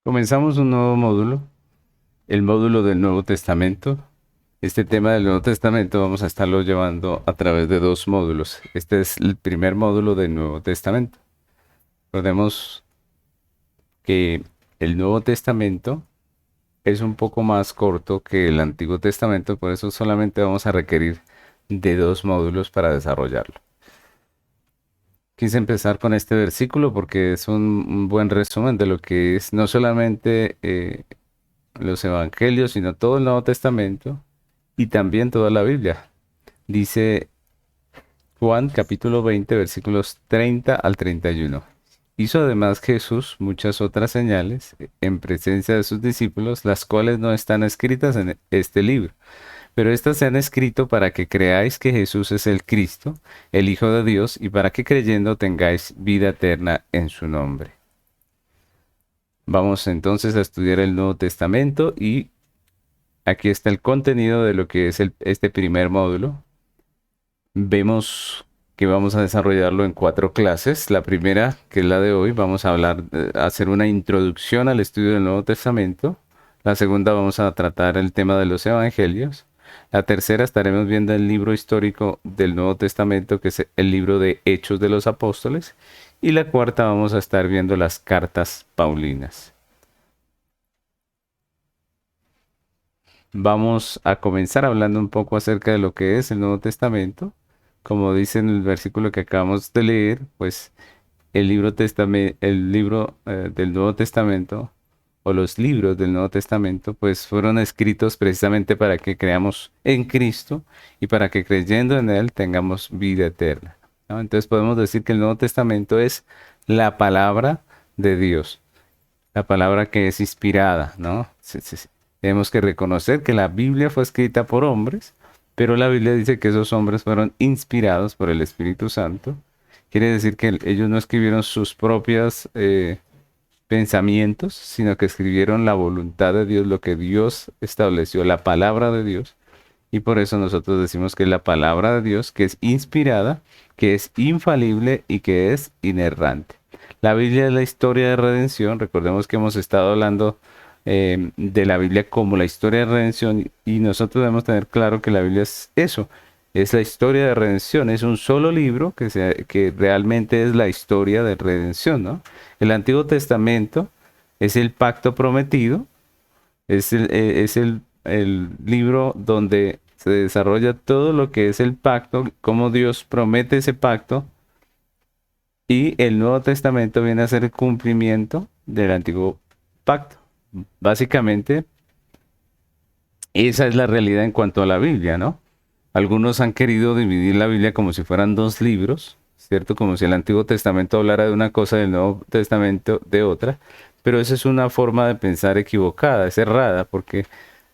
Comenzamos un nuevo módulo, el módulo del Nuevo Testamento. Este tema del Nuevo Testamento vamos a estarlo llevando a través de dos módulos. Este es el primer módulo del Nuevo Testamento. Recordemos que el Nuevo Testamento es un poco más corto que el Antiguo Testamento, por eso solamente vamos a requerir de dos módulos para desarrollarlo. Quise empezar con este versículo porque es un buen resumen de lo que es no solamente los evangelios, sino todo el Nuevo Testamento y también toda la Biblia. Dice Juan capítulo 20 versículos 30 al 31. Hizo además Jesús muchas otras señales en presencia de sus discípulos, las cuales no están escritas en este libro. Pero estas se han escrito para que creáis que Jesús es el Cristo, el Hijo de Dios, y para que creyendo tengáis vida eterna en su nombre. Vamos entonces a estudiar el Nuevo Testamento y aquí está el contenido de lo que es este primer módulo. Vemos que vamos a desarrollarlo en cuatro clases. La primera, que es la de hoy, vamos a hablar, hacer una introducción al estudio del Nuevo Testamento. La segunda, vamos a tratar el tema de los evangelios. La tercera, estaremos viendo el libro histórico del Nuevo Testamento, que es el libro de Hechos de los Apóstoles. Y la cuarta, vamos a estar viendo las cartas paulinas. Vamos a comenzar hablando un poco acerca de lo que es el Nuevo Testamento. Como dice en el versículo que acabamos de leer, pues el libro del Nuevo Testamento o los libros del Nuevo Testamento, pues fueron escritos precisamente para que creamos en Cristo y para que creyendo en Él tengamos vida eterna, ¿no? Entonces podemos decir que el Nuevo Testamento es la palabra de Dios, la palabra que es inspirada, ¿no? Sí. Tenemos que reconocer que la Biblia fue escrita por hombres, pero la Biblia dice que esos hombres fueron inspirados por el Espíritu Santo. Quiere decir que ellos no escribieron sus propios pensamientos, sino que escribieron la voluntad de Dios, lo que Dios estableció, la palabra de Dios. Y por eso nosotros decimos que es la palabra de Dios, que es inspirada, que es infalible y que es inerrante. La Biblia es la historia de redención. Recordemos que hemos estado hablando de la Biblia como la historia de redención y nosotros debemos tener claro que la Biblia es eso, es la historia de redención. Es un solo libro que realmente es la historia de redención, ¿no? El Antiguo Testamento es el pacto prometido, es el libro donde se desarrolla todo lo que es el pacto, cómo Dios promete ese pacto, y el Nuevo Testamento viene a ser el cumplimiento del antiguo pacto. Básicamente, esa es la realidad en cuanto a la Biblia, ¿no? Algunos han querido dividir la Biblia como si fueran dos libros, ¿cierto? Como si el Antiguo Testamento hablara de una cosa y el Nuevo Testamento de otra, pero esa es una forma de pensar equivocada, es errada, porque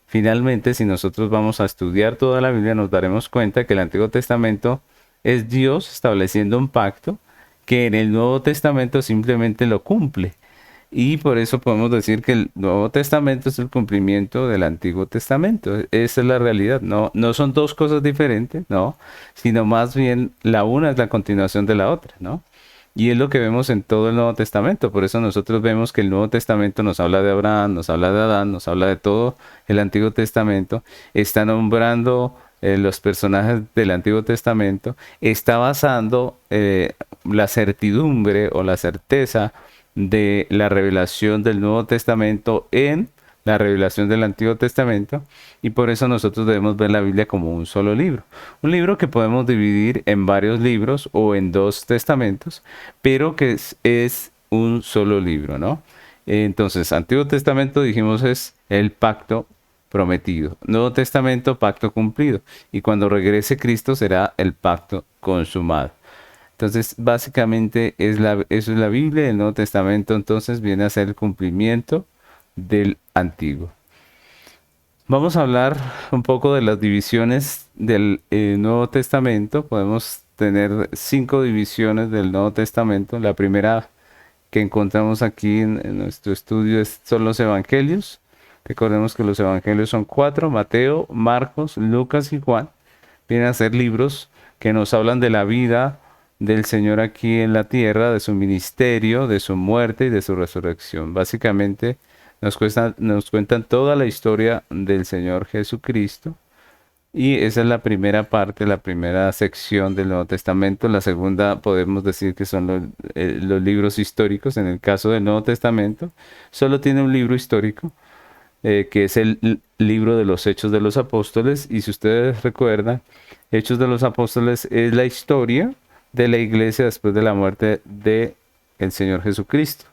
finalmente si nosotros vamos a estudiar toda la Biblia nos daremos cuenta que el Antiguo Testamento es Dios estableciendo un pacto que en el Nuevo Testamento simplemente lo cumple. Y por eso podemos decir que el Nuevo Testamento es el cumplimiento del Antiguo Testamento. Esa es la realidad. No, no son dos cosas diferentes, no, sino más bien la una es la continuación de la otra, ¿no? Y es lo que vemos en todo el Nuevo Testamento. Por eso nosotros vemos que el Nuevo Testamento nos habla de Abraham, nos habla de Adán, nos habla de todo el Antiguo Testamento. Está nombrando los personajes del Antiguo Testamento. Está basando la certidumbre o la certeza de la revelación del Nuevo Testamento en la revelación del Antiguo Testamento, y por eso nosotros debemos ver la Biblia como un solo libro. Un libro que podemos dividir en varios libros o en dos testamentos, pero que es un solo libro, ¿no? Entonces, Antiguo Testamento dijimos es el pacto prometido. Nuevo Testamento, pacto cumplido. Y cuando regrese Cristo será el pacto consumado. Entonces, básicamente eso es la Biblia. El Nuevo Testamento entonces viene a ser el cumplimiento del Antiguo. Vamos a hablar un poco de las divisiones del Nuevo Testamento. Podemos tener cinco divisiones del Nuevo Testamento. La primera que encontramos aquí en nuestro estudio son los evangelios. Recordemos que los evangelios son cuatro: Mateo, Marcos, Lucas y Juan. Vienen a ser libros que nos hablan de la vida del Señor aquí en la tierra, de su ministerio, de su muerte y de su resurrección. Básicamente Nos cuentan toda la historia del Señor Jesucristo. Y esa es la primera parte, la primera sección del Nuevo Testamento. La segunda podemos decir que son los libros históricos. En el caso del Nuevo Testamento, solo tiene un libro histórico, que es el libro de los Hechos de los Apóstoles. Y si ustedes recuerdan, Hechos de los Apóstoles es la historia de la iglesia después de la muerte de el Señor Jesucristo.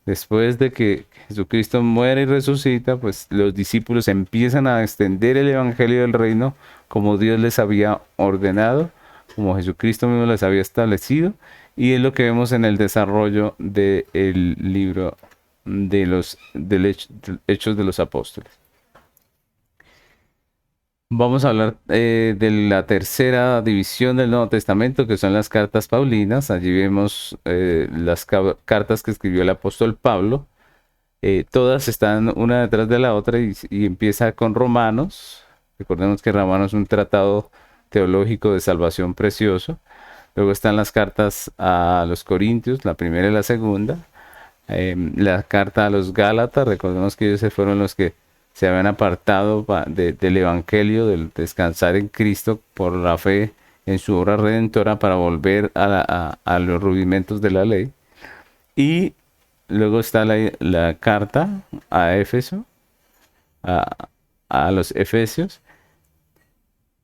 Después de que Jesucristo muere y resucita, pues los discípulos empiezan a extender el evangelio del reino como Dios les había ordenado, como Jesucristo mismo les había establecido, y es lo que vemos en el desarrollo del libro de Hechos de los Apóstoles. Vamos a hablar de la tercera división del Nuevo Testamento, que son las cartas paulinas. Allí vemos las cartas que escribió el apóstol Pablo. Todas están una detrás de la otra y empieza con Romanos. Recordemos que Romanos es un tratado teológico de salvación precioso. Luego están las cartas a los Corintios, la primera y la segunda. La carta a los Gálatas, recordemos que ellos fueron los que se habían apartado del Evangelio, del descansar en Cristo por la fe en su obra redentora para volver a los rudimentos de la ley. Y luego está la carta a Éfeso, a, a los Efesios.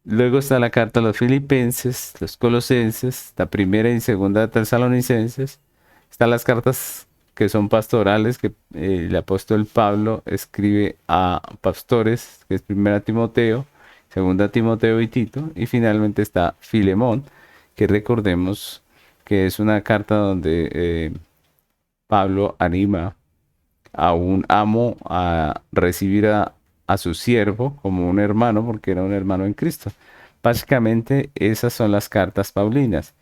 Luego está la carta a los Filipenses, los Colosenses, la primera y segunda de Tesalonicenses. Están las cartas que son pastorales, que el apóstol Pablo escribe a pastores, que es primera Timoteo, segunda Timoteo y Tito. Y finalmente está Filemón, que recordemos que es una carta donde Pablo anima a un amo a recibir a su siervo como un hermano, porque era un hermano en Cristo. Básicamente esas son las cartas paulinas.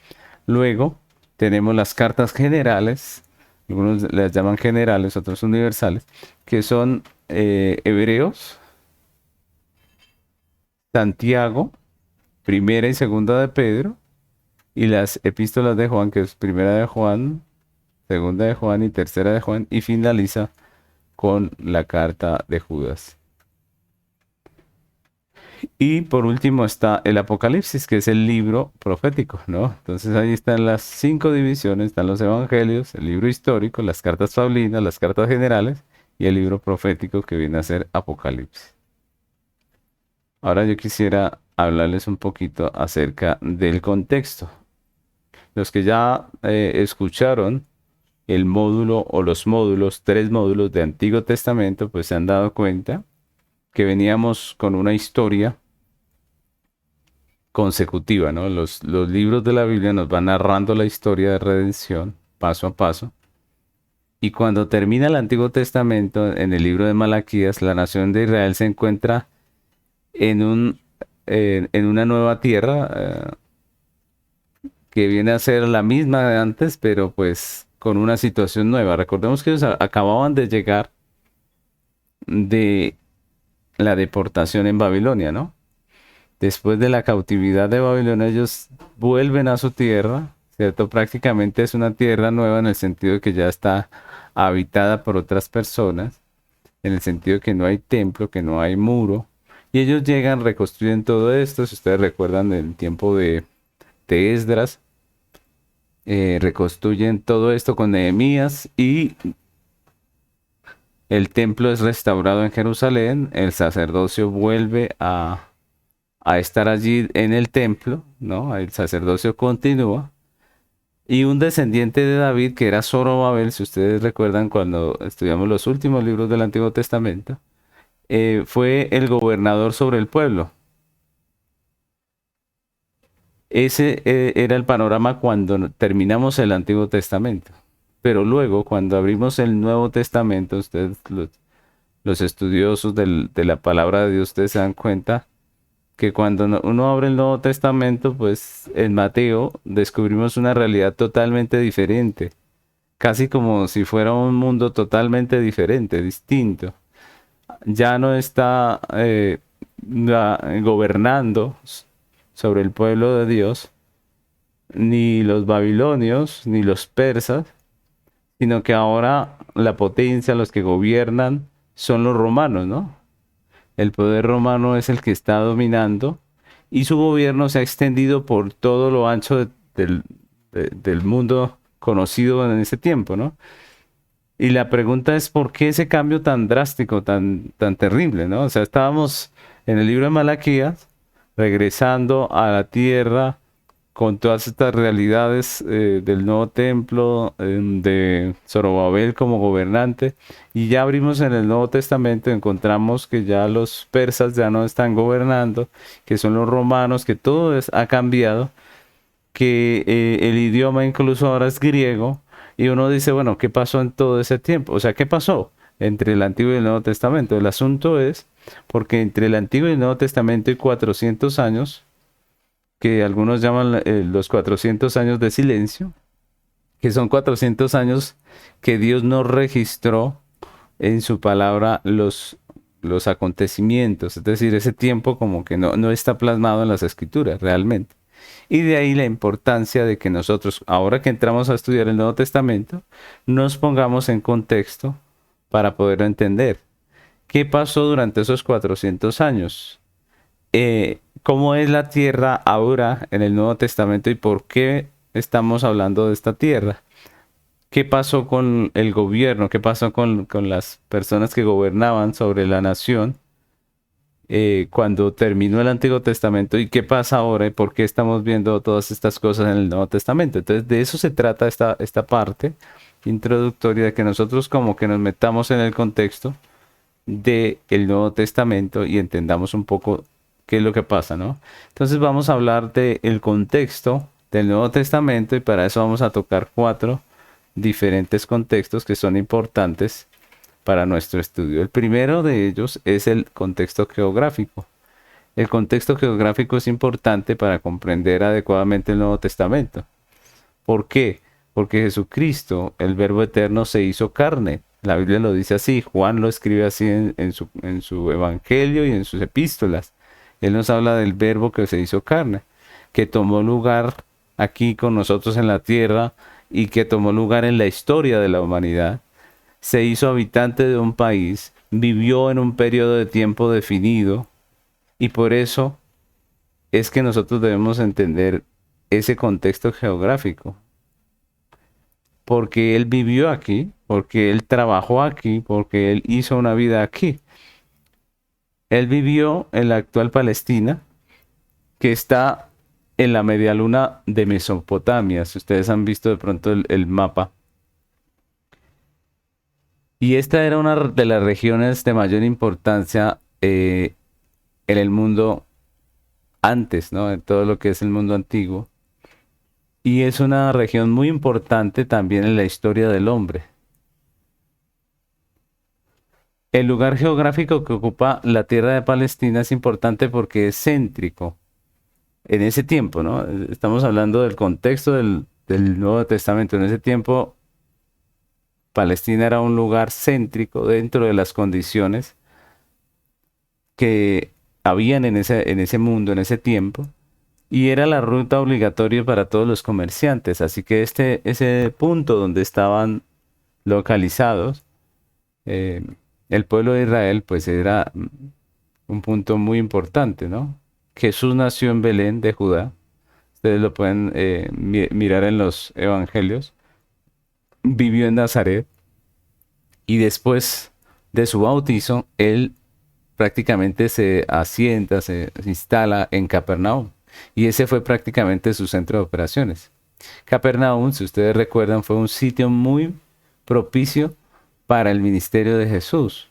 Luego tenemos las cartas generales, algunos las llaman generales, otros universales, que son Hebreos, Santiago, primera y segunda de Pedro, y las epístolas de Juan, que es primera de Juan, segunda de Juan y tercera de Juan, y finaliza con la carta de Judas. Y por último está el Apocalipsis, que es el libro profético, ¿no? Entonces ahí están las 5 divisiones, están los evangelios, el libro histórico, las cartas paulinas, las cartas generales y el libro profético que viene a ser Apocalipsis. Ahora yo quisiera hablarles un poquito acerca del contexto. Los que ya escucharon el módulo o los módulos, 3 módulos de Antiguo Testamento, pues se han dado cuenta que veníamos con una historia consecutiva, ¿no? Los libros de la Biblia nos van narrando la historia de redención paso a paso. Y cuando termina el Antiguo Testamento, en el libro de Malaquías, la nación de Israel se encuentra en en una nueva tierra, que viene a ser la misma de antes, pero pues con una situación nueva. Recordemos que ellos acababan de llegar de la deportación en Babilonia, ¿no? Después de la cautividad de Babilonia, ellos vuelven a su tierra, ¿cierto? Prácticamente es una tierra nueva en el sentido de que ya está habitada por otras personas, en el sentido de que no hay templo, que no hay muro. Y ellos llegan, reconstruyen todo esto, si ustedes recuerdan el tiempo de Esdras, reconstruyen todo esto con Nehemías y el templo es restaurado en Jerusalén, el sacerdocio vuelve a estar allí en el templo, ¿no? El sacerdocio continúa. Y un descendiente de David, que era Zorobabel, si ustedes recuerdan cuando estudiamos los últimos libros del Antiguo Testamento, fue el gobernador sobre el pueblo. Ese era el panorama cuando terminamos el Antiguo Testamento. Pero luego, cuando abrimos el Nuevo Testamento, ustedes, los estudiosos de la palabra de Dios, ustedes se dan cuenta que cuando uno abre el Nuevo Testamento, pues en Mateo descubrimos una realidad totalmente diferente, casi como si fuera un mundo totalmente diferente, distinto. Ya no está gobernando sobre el pueblo de Dios, ni los babilonios, ni los persas, sino que ahora la potencia, los que gobiernan, son los romanos, ¿no? El poder romano es el que está dominando y su gobierno se ha extendido por todo lo ancho del mundo conocido en ese tiempo, ¿no? Y la pregunta es, ¿por qué ese cambio tan drástico, tan terrible, ¿no? O sea, estábamos en el libro de Malaquías, regresando a la tierra con todas estas realidades del nuevo templo, de Zorobabel como gobernante, y ya abrimos en el Nuevo Testamento, encontramos que ya los persas ya no están gobernando, que son los romanos, que todo ha cambiado, que el idioma incluso ahora es griego, y uno dice, bueno, ¿qué pasó en todo ese tiempo? O sea, ¿qué pasó entre el Antiguo y el Nuevo Testamento? El asunto es, porque entre el Antiguo y el Nuevo Testamento hay 400 años, que algunos llaman los 400 años de silencio, que son 400 años que Dios no registró en su palabra los acontecimientos, es decir, ese tiempo como que no está plasmado en las escrituras realmente. Y de ahí la importancia de que nosotros, ahora que entramos a estudiar el Nuevo Testamento, nos pongamos en contexto para poder entender qué pasó durante esos 400 años. Cómo es la tierra ahora en el Nuevo Testamento y por qué estamos hablando de esta tierra. ¿Qué pasó con el gobierno? ¿Qué pasó con las personas que gobernaban sobre la nación cuando terminó el Antiguo Testamento? ¿Y qué pasa ahora? ¿Y por qué estamos viendo todas estas cosas en el Nuevo Testamento? Entonces, de eso se trata esta parte introductoria, de que nosotros como que nos metamos en el contexto del Nuevo Testamento y entendamos un poco qué es lo que pasa, ¿no? Entonces vamos a hablar del contexto del Nuevo Testamento y para eso vamos a tocar 4 diferentes contextos que son importantes para nuestro estudio. El primero de ellos es el contexto geográfico. El contexto geográfico es importante para comprender adecuadamente el Nuevo Testamento. ¿Por qué? Porque Jesucristo, el Verbo Eterno, se hizo carne. La Biblia lo dice así, Juan lo escribe así en su Evangelio y en sus epístolas. Él nos habla del Verbo que se hizo carne, que tomó lugar aquí con nosotros en la tierra y que tomó lugar en la historia de la humanidad. Se hizo habitante de un país, vivió en un periodo de tiempo definido y por eso es que nosotros debemos entender ese contexto geográfico. Porque él vivió aquí, porque él trabajó aquí, porque él hizo una vida aquí. Él vivió en la actual Palestina, que está en la media luna de Mesopotamia, si ustedes han visto de pronto el mapa. Y esta era una de las regiones de mayor importancia en el mundo antes, ¿no? En todo lo que es el mundo antiguo. Y es una región muy importante también en la historia del hombre. El lugar geográfico que ocupa la tierra de Palestina es importante porque es céntrico en ese tiempo, ¿no? Estamos hablando del contexto del Nuevo Testamento. En ese tiempo, Palestina era un lugar céntrico dentro de las condiciones que habían en ese mundo, en ese tiempo, y era la ruta obligatoria para todos los comerciantes. Así que ese punto donde estaban localizados, eh, el pueblo de Israel, pues era un punto muy importante, ¿no? Jesús nació en Belén de Judá. Ustedes lo pueden mirar en los evangelios. Vivió en Nazaret y después de su bautizo, él prácticamente se asienta, se instala en Capernaum. Y ese fue prácticamente su centro de operaciones. Capernaum, si ustedes recuerdan, fue un sitio muy propicio para el ministerio de Jesús.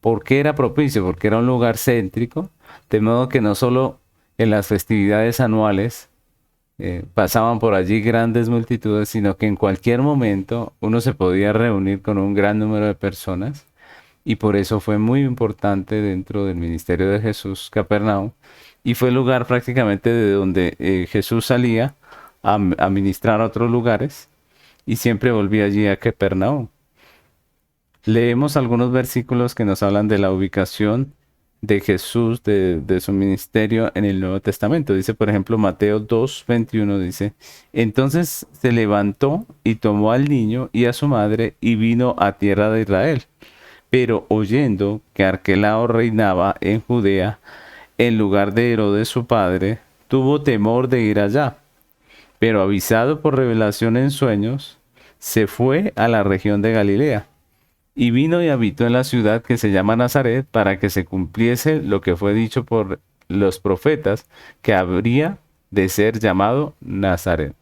¿Por qué era propicio? Porque era un lugar céntrico, de modo que no solo en las festividades anuales pasaban por allí grandes multitudes, sino que en cualquier momento uno se podía reunir con un gran número de personas y por eso fue muy importante dentro del ministerio de Jesús, Capernaum, y fue el lugar prácticamente de donde Jesús salía a ministrar a otros lugares y siempre volvía allí a Capernaum. Leemos algunos versículos que nos hablan de la ubicación de Jesús, de su ministerio en el Nuevo Testamento. Dice, por ejemplo, Mateo 2:21 dice, entonces se levantó y tomó al niño y a su madre y vino a tierra de Israel. Pero oyendo que Arquelao reinaba en Judea en lugar de Herodes su padre, tuvo temor de ir allá. Pero avisado por revelación en sueños, se fue a la región de Galilea y vino y habitó en la ciudad que se llama Nazaret para que se cumpliese lo que fue dicho por los profetas, que habría de ser llamado Nazaret.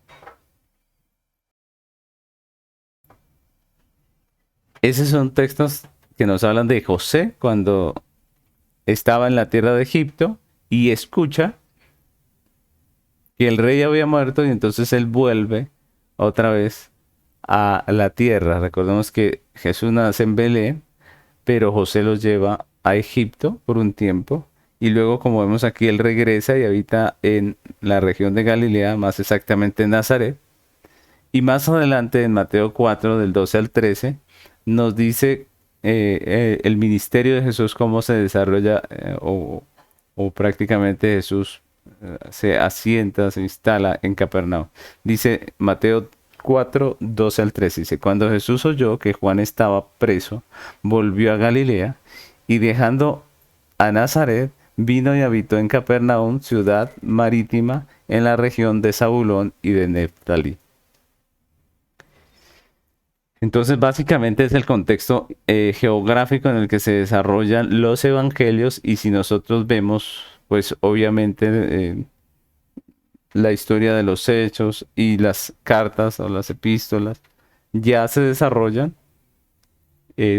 Esos son textos que nos hablan de José cuando estaba en la tierra de Egipto y escucha que el rey había muerto y entonces él vuelve otra vez a la tierra. Recordemos que Jesús nace en Belén, pero José los lleva a Egipto por un tiempo y luego, como vemos aquí, él regresa y habita en la región de Galilea, más exactamente en Nazaret. Y más adelante en Mateo 4, del 12 al 13, nos dice el ministerio de Jesús, cómo se desarrolla o prácticamente Jesús se asienta, se instala en Capernaum. Dice Mateo 4, 12 al 13, dice, cuando Jesús oyó que Juan estaba preso, volvió a Galilea y dejando a Nazaret, vino y habitó en Capernaum, ciudad marítima, en la región de Zabulón y de Neftalí. Entonces, básicamente es el contexto geográfico en el que se desarrollan los evangelios y si nosotros vemos, pues obviamente la historia de los hechos y las cartas o las epístolas ya se desarrollan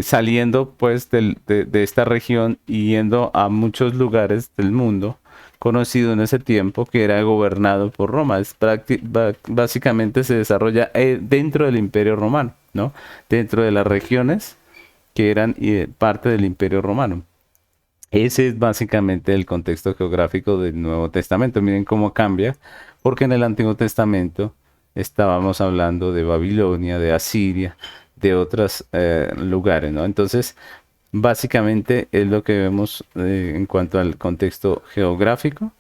saliendo pues de esta región y yendo a muchos lugares del mundo conocido en ese tiempo que era gobernado por Roma. Básicamente se desarrolla dentro del Imperio Romano, ¿no? Dentro de las regiones que eran parte del Imperio Romano. Ese es básicamente el contexto geográfico del Nuevo Testamento. Miren cómo cambia, porque en el Antiguo Testamento estábamos hablando de Babilonia, de Asiria, de otros lugares, ¿no? Entonces, básicamente es lo que vemos en cuanto al contexto geográfico.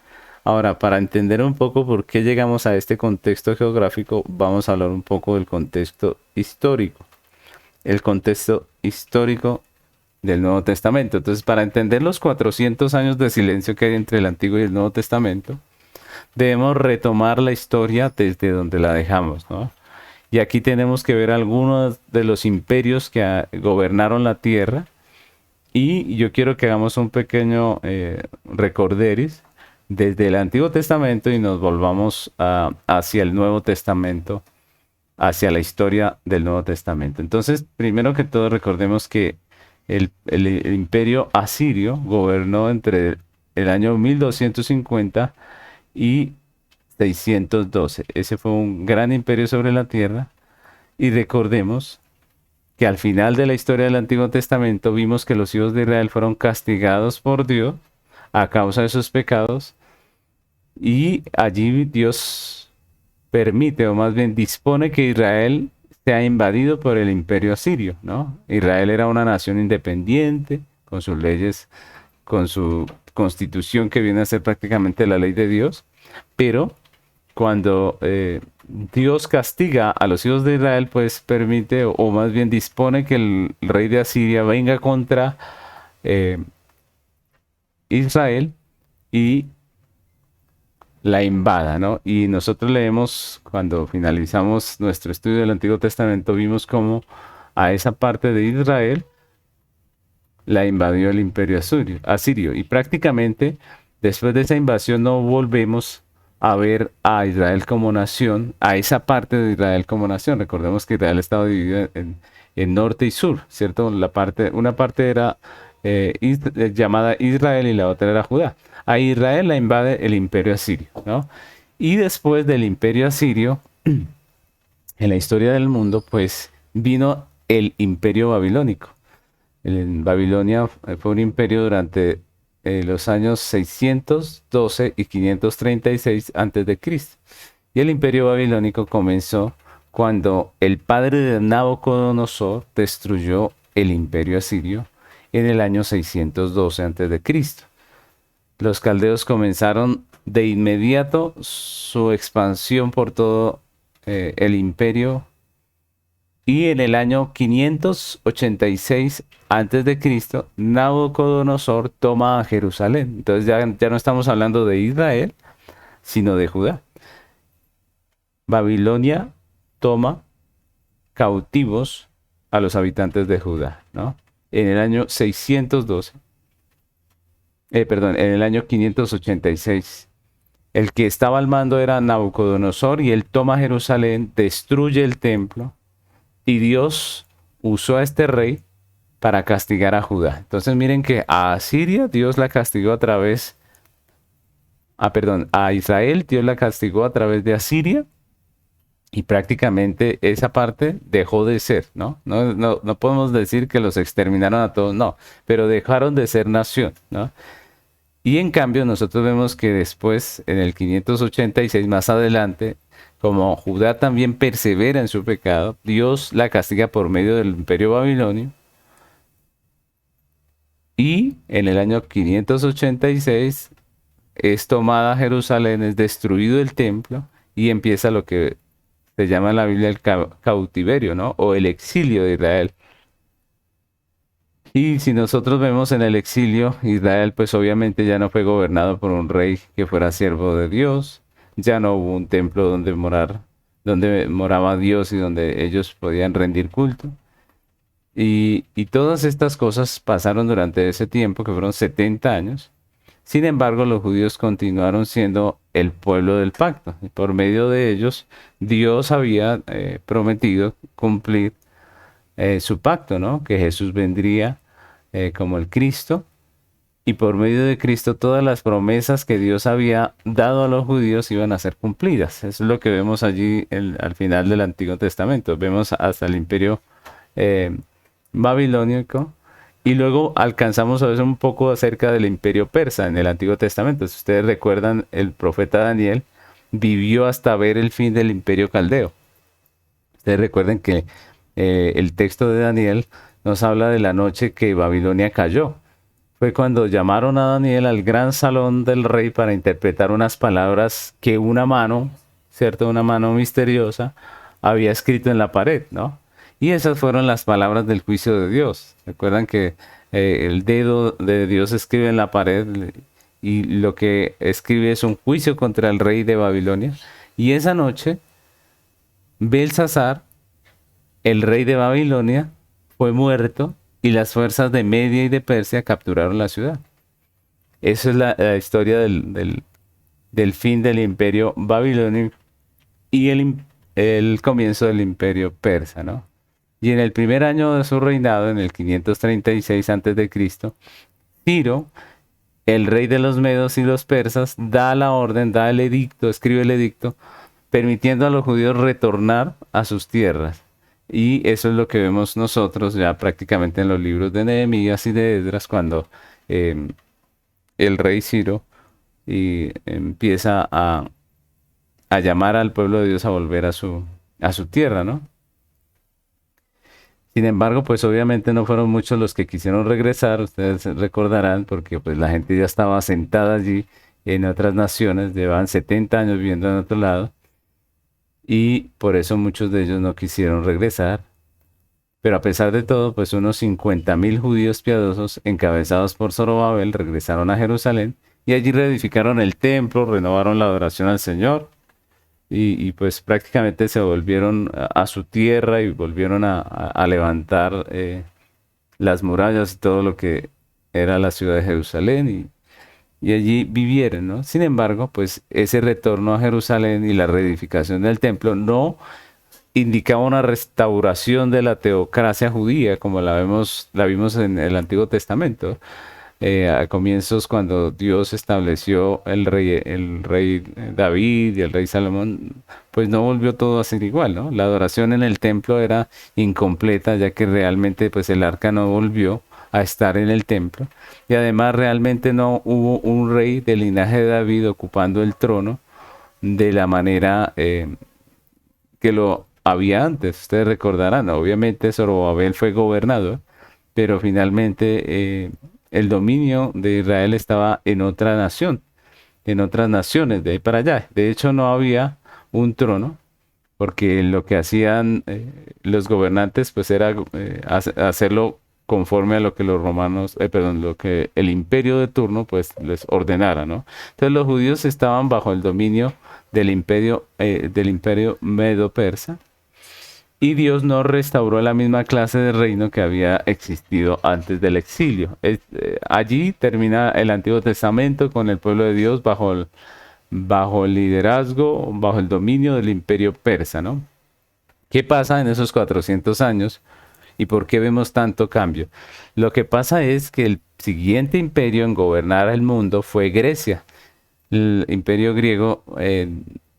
Ahora, para entender un poco por qué llegamos a este contexto geográfico, vamos a hablar un poco del contexto histórico. El contexto histórico del Nuevo Testamento. Entonces, para entender los 400 años de silencio que hay entre el Antiguo y el Nuevo Testamento, debemos retomar la historia desde donde la dejamos, ¿no? Y aquí tenemos que ver algunos de los imperios que gobernaron la tierra. Y yo quiero que hagamos un pequeño recorderis desde el Antiguo Testamento y nos volvamos hacia el Nuevo Testamento, hacia la historia del Nuevo Testamento. Entonces, primero que todo, recordemos que el imperio asirio gobernó entre el año 1250 y 612. Ese fue un gran imperio sobre la tierra. Y recordemos que al final de la historia del Antiguo Testamento vimos que los hijos de Israel fueron castigados por Dios a causa de sus pecados y allí Dios permite o más bien dispone que Israel sea invadido por el imperio asirio, ¿no? Israel era una nación independiente con sus leyes, con su constitución que viene a ser prácticamente la ley de Dios, pero cuando Dios castiga a los hijos de Israel, pues permite o más bien dispone que el rey de Asiria venga contra Israel y la invada, ¿no? Y nosotros leemos, cuando finalizamos nuestro estudio del Antiguo Testamento, vimos cómo a esa parte de Israel la invadió el imperio asirio. Y prácticamente después de esa invasión no volvemos a ver a Israel como nación, a esa parte de Israel como nación. Recordemos que Israel estaba dividido en norte y sur, ¿cierto? Una parte era llamada Israel y la otra era Judá. A Israel la invade el imperio asirio, ¿no? Y después del imperio asirio, en la historia del mundo, pues vino el imperio babilónico. En Babilonia fue un imperio durante los años 612 y 536 a.C. Y el imperio babilónico comenzó cuando el padre de Nabucodonosor destruyó el imperio asirio en el año 612 a.C. los caldeos comenzaron de inmediato su expansión por todo el imperio y en el año 586 antes de Cristo, Nabucodonosor toma a Jerusalén. Entonces ya no estamos hablando de Israel, sino de Judá. Babilonia toma cautivos a los habitantes de Judá, ¿no? En el año 612, perdón, en el año 586. El que estaba al mando era Nabucodonosor y él toma Jerusalén, destruye el templo y Dios usó a este rey para castigar a Judá. Entonces miren que a Asiria Dios la castigó a través, a Israel Dios la castigó a través de Asiria y prácticamente esa parte dejó de ser, ¿no? No podemos decir que los exterminaron a todos, no, pero dejaron de ser nación, ¿no? Y en cambio nosotros vemos que después, en el 586 más adelante, como Judá también persevera en su pecado, Dios la castiga por medio del imperio babilonio. Y en el año 586 es tomada Jerusalén, es destruido el templo y empieza lo que se llama en la Biblia el cautiverio, ¿no? O el exilio de Israel. Y si nosotros vemos en el exilio, Israel pues obviamente ya no fue gobernado por un rey que fuera siervo de Dios, ya no hubo un templo donde morar, donde moraba Dios y donde ellos podían rendir culto. Y todas estas cosas pasaron durante ese tiempo, que fueron 70 años. Sin embargo, los judíos continuaron siendo el pueblo del pacto. Y por medio de ellos, Dios había prometido cumplir su pacto, ¿no? Que Jesús vendría como el Cristo. Y por medio de Cristo, todas las promesas que Dios había dado a los judíos iban a ser cumplidas. Eso es lo que vemos allí al final del Antiguo Testamento. Vemos hasta el imperio eh, babilónico. Y luego alcanzamos a ver un poco acerca del imperio persa en el Antiguo Testamento. Si ustedes recuerdan, el profeta Daniel vivió hasta ver el fin del imperio caldeo. Ustedes recuerden que el texto de Daniel nos habla de la noche que Babilonia cayó. Fue cuando llamaron a Daniel al gran salón del rey para interpretar unas palabras que una mano, ¿cierto? Una mano misteriosa había escrito en la pared, ¿no? Y esas fueron las palabras del juicio de Dios. Recuerdan que el dedo de Dios escribe en la pared y lo que escribe es un juicio contra el rey de Babilonia. Y esa noche, Belsasar, el rey de Babilonia, fue muerto y las fuerzas de Media y de Persia capturaron la ciudad. Esa es la historia del fin del imperio babilonio y el comienzo del imperio persa, ¿no? Y en el primer año de su reinado, en el 536 a.C., Ciro, el rey de los medos y los persas, da la orden, da el edicto, escribe el edicto, permitiendo a los judíos retornar a sus tierras. Y eso es lo que vemos nosotros ya prácticamente en los libros de Nehemías y de Esdras, cuando el rey Ciro empieza a llamar al pueblo de Dios a volver a su tierra, ¿no? Sin embargo, pues obviamente no fueron muchos los que quisieron regresar, ustedes recordarán, porque pues la gente ya estaba sentada allí en otras naciones, llevaban 70 años viviendo en otro lado, y por eso muchos de ellos no quisieron regresar. Pero a pesar de todo, pues unos 50.000 judíos piadosos, encabezados por Zorobabel, regresaron a Jerusalén y allí reedificaron el templo, renovaron la adoración al Señor pues prácticamente se volvieron a su tierra y volvieron a levantar las murallas y todo lo que era la ciudad de Jerusalén y allí vivieron, ¿no? Sin embargo, pues ese retorno a Jerusalén y la reedificación del templo no indicaba una restauración de la teocracia judía como la vimos en el Antiguo Testamento. A comienzos, cuando Dios estableció el rey David y el rey Salomón, pues no volvió todo a ser igual, ¿no? La adoración en el templo era incompleta, ya que realmente pues el arca no volvió a estar en el templo y además realmente no hubo un rey del linaje de David ocupando el trono de la manera que lo había antes. Ustedes recordarán, obviamente Zorobabel fue gobernador, pero finalmente el dominio de Israel estaba en otra nación, en otras naciones, de ahí para allá. De hecho, no había un trono, porque lo que hacían los gobernantes pues era hacerlo conforme a lo que los romanos, perdón, lo que el imperio de turno pues les ordenara, ¿no? Entonces los judíos estaban bajo el dominio del imperio medo-persa, y Dios no restauró la misma clase de reino que había existido antes del exilio. Allí termina el Antiguo Testamento con el pueblo de Dios bajo el liderazgo, bajo el dominio del imperio persa, ¿no? ¿Qué pasa en esos 400 años y por qué vemos tanto cambio? Lo que pasa es que el siguiente imperio en gobernar el mundo fue Grecia. El imperio griego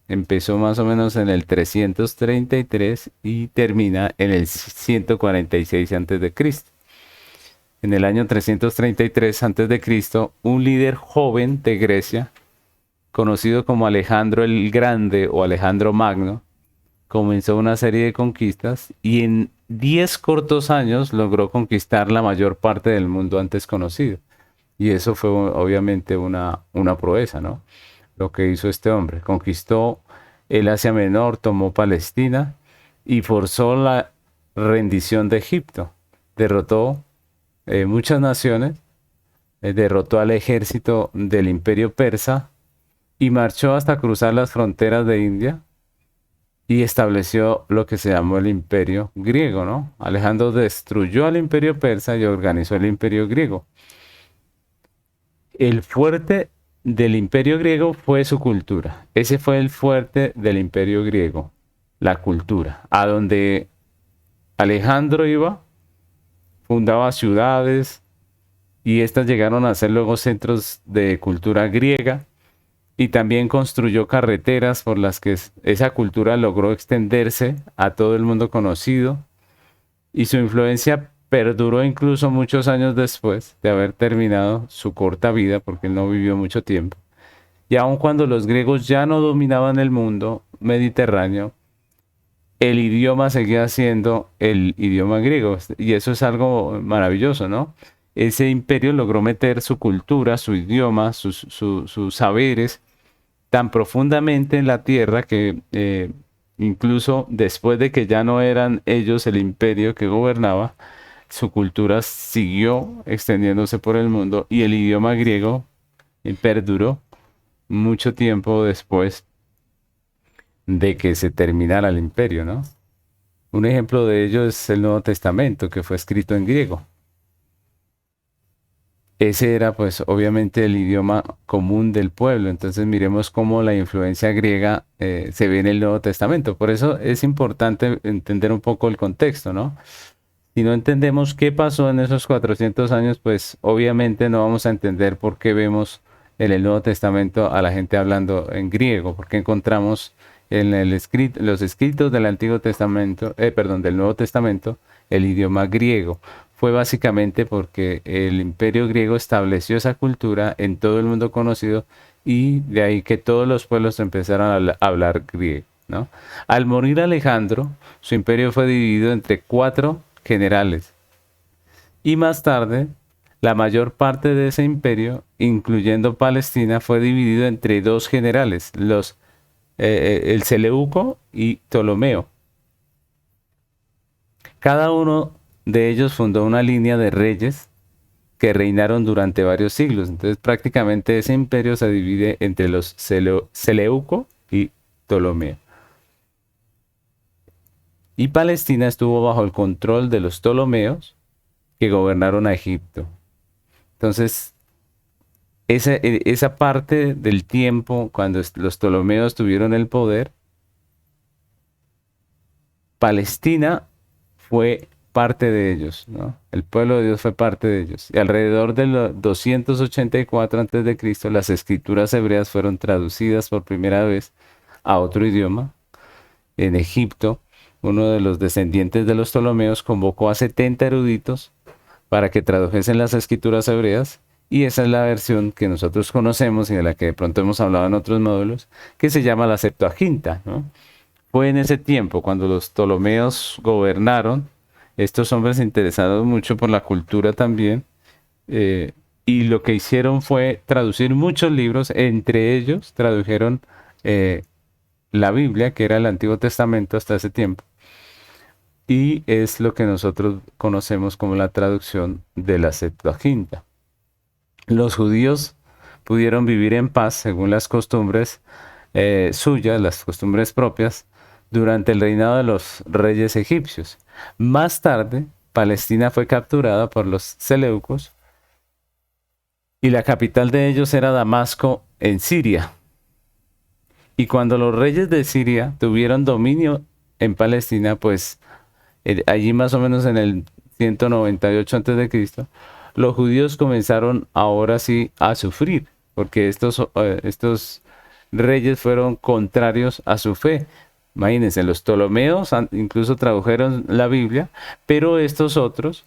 empezó más o menos en el 333 y termina en el 146 a.C. En el año 333 a.C., un líder joven de Grecia, conocido como Alejandro el Grande o Alejandro Magno, comenzó una serie de conquistas y en 10 cortos años logró conquistar la mayor parte del mundo antes conocido. Y eso fue obviamente una proeza, ¿no? Lo que hizo este hombre. Conquistó el Asia Menor, tomó Palestina y forzó la rendición de Egipto. Derrotó muchas naciones, derrotó al ejército del imperio persa y marchó hasta cruzar las fronteras de India y estableció lo que se llamó el imperio griego, ¿no? Alejandro destruyó al imperio persa y organizó el imperio griego. El fuerte del imperio griego fue su cultura. Ese fue el fuerte del imperio griego, la cultura. A donde Alejandro iba, fundaba ciudades y estas llegaron a ser luego centros de cultura griega, y también construyó carreteras por las que esa cultura logró extenderse a todo el mundo conocido, y su influencia perduró incluso muchos años después de haber terminado su corta vida, porque él no vivió mucho tiempo. Y aun cuando los griegos ya no dominaban el mundo mediterráneo, el idioma seguía siendo el idioma griego. Y eso es algo maravilloso, ¿no? Ese imperio logró meter su cultura, su idioma, sus saberes tan profundamente en la tierra que incluso después de que ya no eran ellos el imperio que gobernaba, su cultura siguió extendiéndose por el mundo y el idioma griego perduró mucho tiempo después de que se terminara el imperio, ¿no? Un ejemplo de ello es el Nuevo Testamento, que fue escrito en griego. Ese era pues obviamente el idioma común del pueblo. Entonces miremos cómo la influencia griega se ve en el Nuevo Testamento. Por eso es importante entender un poco el contexto, ¿no? Si no entendemos qué pasó en esos 400 años, pues obviamente no vamos a entender por qué vemos en el Nuevo Testamento a la gente hablando en griego, porque encontramos en los escritos del Antiguo Testamento, perdón, del Nuevo Testamento, el idioma griego. Fue básicamente porque el imperio griego estableció esa cultura en todo el mundo conocido, y de ahí que todos los pueblos empezaron a hablar griego, ¿no? Al morir Alejandro, su imperio fue dividido entre 4 generales, y más tarde la mayor parte de ese imperio, incluyendo Palestina, fue dividido entre 2 generales, el Seleuco y Ptolomeo. Cada uno de ellos fundó una línea de reyes que reinaron durante varios siglos. Entonces prácticamente ese imperio se divide entre los Seleuco y Ptolomeo. Y Palestina estuvo bajo el control de los Ptolomeos, que gobernaron a Egipto. Entonces, esa parte del tiempo, cuando los Ptolomeos tuvieron el poder, Palestina fue parte de ellos, ¿no? El pueblo de Dios fue parte de ellos. Y alrededor de 284 a.C., las escrituras hebreas fueron traducidas por primera vez a otro idioma. En Egipto, uno de los descendientes de los Ptolomeos convocó a 70 eruditos para que tradujesen las escrituras hebreas, y esa es la versión que nosotros conocemos y de la que de pronto hemos hablado en otros módulos, que se llama la Septuaginta, ¿no? Fue en ese tiempo cuando los Ptolomeos gobernaron. Estos hombres se interesaron mucho por la cultura también, y lo que hicieron fue traducir muchos libros, entre ellos tradujeron la Biblia, que era el Antiguo Testamento hasta ese tiempo, y es lo que nosotros conocemos como la traducción de la Septuaginta. Los judíos pudieron vivir en paz según las costumbres suyas, las costumbres propias, durante el reinado de los reyes egipcios. Más tarde, Palestina fue capturada por los seleucos y la capital de ellos era Damasco en Siria. Y cuando los reyes de Siria tuvieron dominio en Palestina, pues allí más o menos en el 198 a.C., los judíos comenzaron ahora sí a sufrir, porque estos reyes fueron contrarios a su fe. Imagínense, los Ptolomeos incluso tradujeron la Biblia, pero estos otros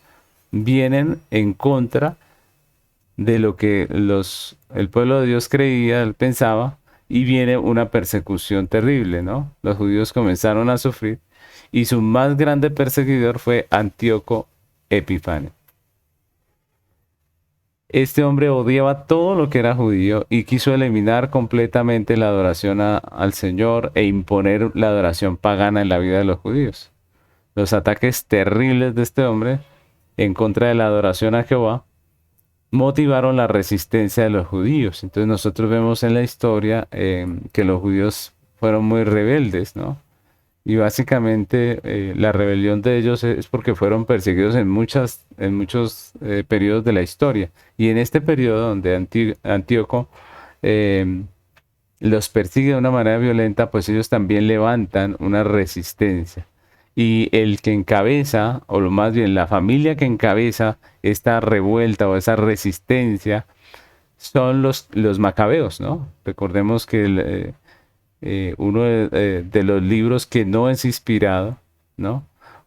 vienen en contra de lo que el pueblo de Dios creía, pensaba, y viene una persecución terrible, ¿no? Los judíos comenzaron a sufrir y su más grande perseguidor fue Antíoco Epifanio. Este hombre odiaba todo lo que era judío y quiso eliminar completamente la adoración al Señor e imponer la adoración pagana en la vida de los judíos. Los ataques terribles de este hombre en contra de la adoración a Jehová motivaron la resistencia de los judíos. Entonces nosotros vemos en la historia que los judíos fueron muy rebeldes, ¿no? Y básicamente la rebelión de ellos es porque fueron perseguidos en muchos periodos de la historia. Y en este periodo donde Antíoco los persigue de una manera violenta, pues ellos también levantan una resistencia. Y el que encabeza, o lo más bien la familia que encabeza esta revuelta o esa resistencia, son los macabeos, ¿no? Recordemos que uno de los libros que no es inspirado, ¿no?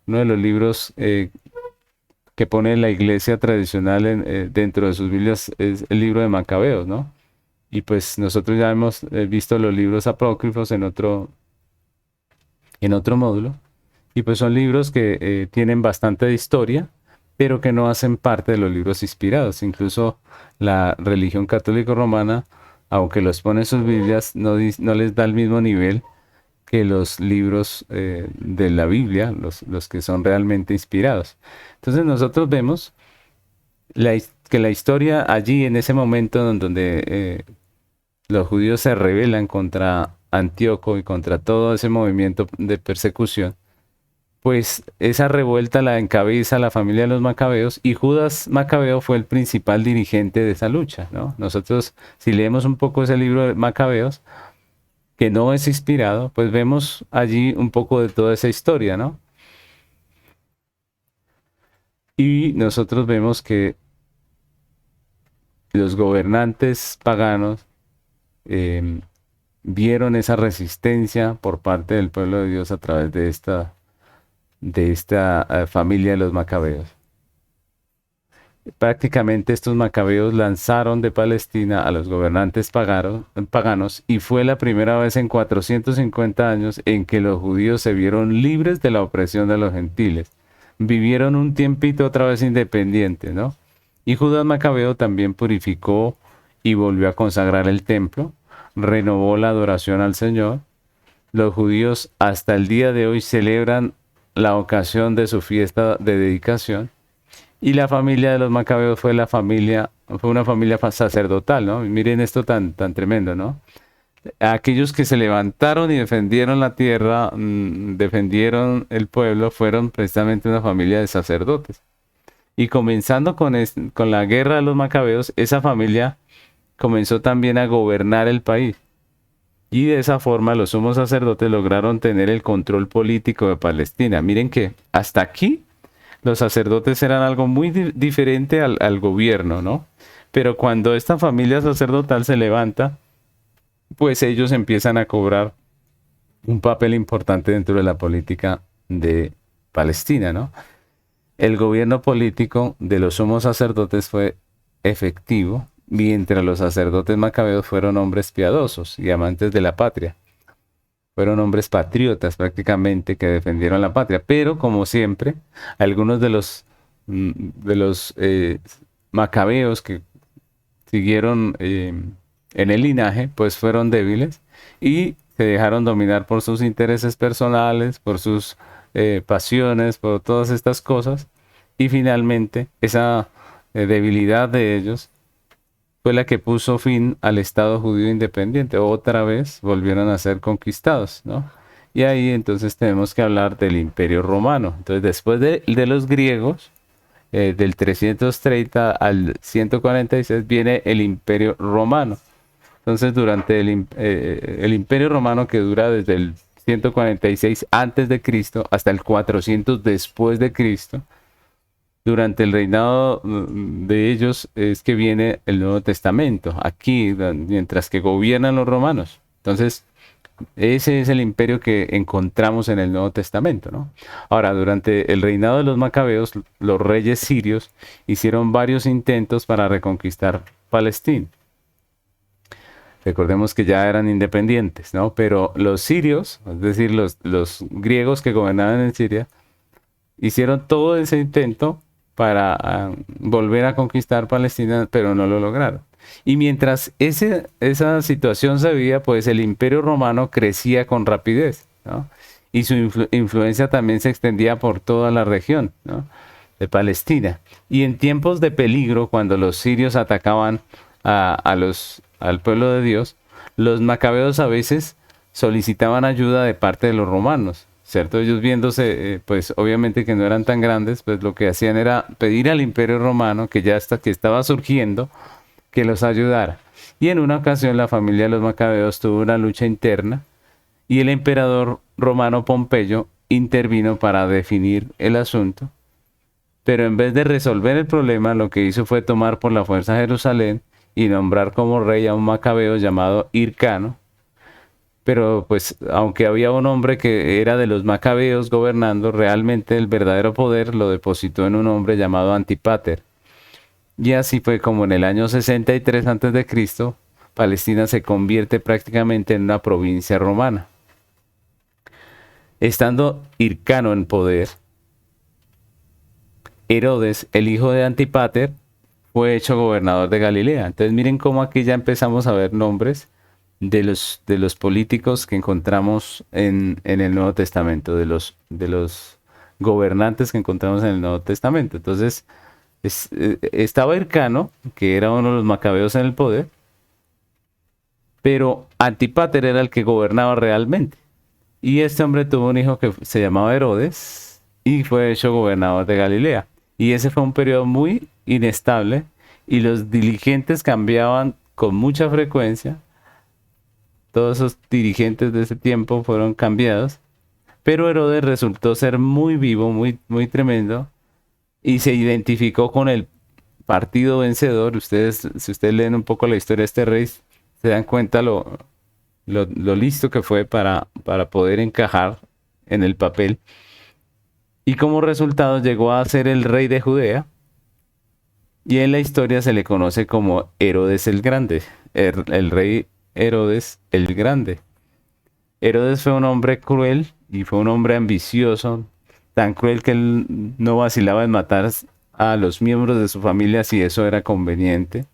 Uno de los libros que pone la iglesia tradicional dentro de sus Biblias es el libro de Macabeos, ¿no? Y pues nosotros ya hemos visto los libros apócrifos en otro módulo, y pues son libros que tienen bastante de historia, pero que no hacen parte de los libros inspirados. Incluso la religión católica romana, aunque los pone en sus Biblias, no les da el mismo nivel que los libros de la Biblia, los que son realmente inspirados. Entonces nosotros vemos que la historia allí, en ese momento donde los judíos se rebelan contra Antíoco y contra todo ese movimiento de persecución, pues esa revuelta la encabeza la familia de los Macabeos, y Judas Macabeo fue el principal dirigente de esa lucha, ¿no? Nosotros, si leemos un poco ese libro de Macabeos, que no es inspirado, pues vemos allí un poco de toda esa historia, ¿no? Y nosotros vemos que los gobernantes paganos vieron esa resistencia por parte del pueblo de Dios a través de esta familia de los Macabeos. Prácticamente estos macabeos lanzaron de Palestina a los gobernantes paganos, y fue la primera vez en 450 años en que los judíos se vieron libres de la opresión de los gentiles. Vivieron un tiempito otra vez independientes, ¿no? Y Judas Macabeo también purificó y volvió a consagrar el templo, renovó la adoración al Señor. Los judíos hasta el día de hoy celebran la ocasión de su fiesta de dedicación. Y la familia de los Macabeos fue una familia sacerdotal, ¿no? Y miren esto tan tremendo, ¿no? Aquellos que se levantaron y defendieron la tierra, defendieron el pueblo, fueron precisamente una familia de sacerdotes. Y comenzando con la guerra de los Macabeos, esa familia comenzó también a gobernar el país. Y de esa forma los sumos sacerdotes lograron tener el control político de Palestina. Miren que hasta aquí los sacerdotes eran algo muy diferente al gobierno, ¿no? Pero cuando esta familia sacerdotal se levanta, pues ellos empiezan a cobrar un papel importante dentro de la política de Palestina, ¿no? El gobierno político de los sumos sacerdotes fue efectivo, mientras los sacerdotes macabeos fueron hombres piadosos y amantes de la patria. Fueron hombres patriotas prácticamente que defendieron la patria, pero como siempre, algunos de los macabeos que siguieron en el linaje, pues fueron débiles y se dejaron dominar por sus intereses personales, por sus pasiones, por todas estas cosas. Y finalmente esa debilidad de ellos fue la que puso fin al Estado judío independiente. Otra vez volvieron a ser conquistados, ¿no? Y ahí entonces tenemos que hablar del Imperio Romano. Entonces, después de los griegos, del 330 al 146 viene el Imperio Romano. Entonces, durante el Imperio Romano, que dura desde el 146 antes de Cristo hasta el 400 después de Cristo, durante el reinado de ellos es que viene el Nuevo Testamento, aquí, mientras que gobiernan los romanos. Entonces, ese es el imperio que encontramos en el Nuevo Testamento, ¿no? Ahora, durante el reinado de los macabeos, los reyes sirios hicieron varios intentos para reconquistar Palestina. Recordemos que ya eran independientes, ¿no? Pero los sirios, es decir, los griegos que gobernaban en Siria, hicieron todo ese intento para volver a conquistar Palestina, pero no lo lograron. Y mientras esa situación se veía, pues el Imperio Romano crecía con rapidez, ¿no? Y su influencia también se extendía por toda la región, ¿no?, de Palestina. Y en tiempos de peligro, cuando los sirios atacaban al pueblo de Dios, los macabeos a veces solicitaban ayuda de parte de los romanos, ¿cierto? Ellos viéndose, pues obviamente que no eran tan grandes, pues lo que hacían era pedir al Imperio Romano, que estaba surgiendo, que los ayudara. Y en una ocasión la familia de los macabeos tuvo una lucha interna y el emperador romano Pompeyo intervino para definir el asunto, pero en vez de resolver el problema, lo que hizo fue tomar por la fuerza Jerusalén y nombrar como rey a un macabeo llamado Hircano. Pero pues aunque había un hombre que era de los macabeos gobernando, realmente el verdadero poder lo depositó en un hombre llamado Antipater. Y así fue como en el año 63 a.C., Palestina se convierte prácticamente en una provincia romana. Estando Hircano en poder, Herodes, el hijo de Antipater, fue hecho gobernador de Galilea. Entonces miren cómo aquí ya empezamos a ver nombres de los políticos que encontramos en el Nuevo Testamento, de los gobernantes que encontramos en el Nuevo Testamento. Entonces, estaba Hircano, que era uno de los macabeos en el poder, pero Antipater era el que gobernaba realmente. Y este hombre tuvo un hijo que se llamaba Herodes y fue hecho gobernador de Galilea. Y ese fue un periodo muy inestable y los dirigentes cambiaban con mucha frecuencia. Todos esos dirigentes de ese tiempo fueron cambiados, pero Herodes resultó ser muy vivo, muy, muy tremendo, y se identificó con el partido vencedor. Ustedes, si ustedes leen un poco la historia de este rey, se dan cuenta lo listo que fue para poder encajar en el papel. Y como resultado llegó a ser el rey de Judea, y en la historia se le conoce como Herodes el Grande, el rey Herodes el Grande. Herodes fue un hombre cruel y fue un hombre ambicioso, tan cruel que él no vacilaba en matar a los miembros de su familia si eso era conveniente.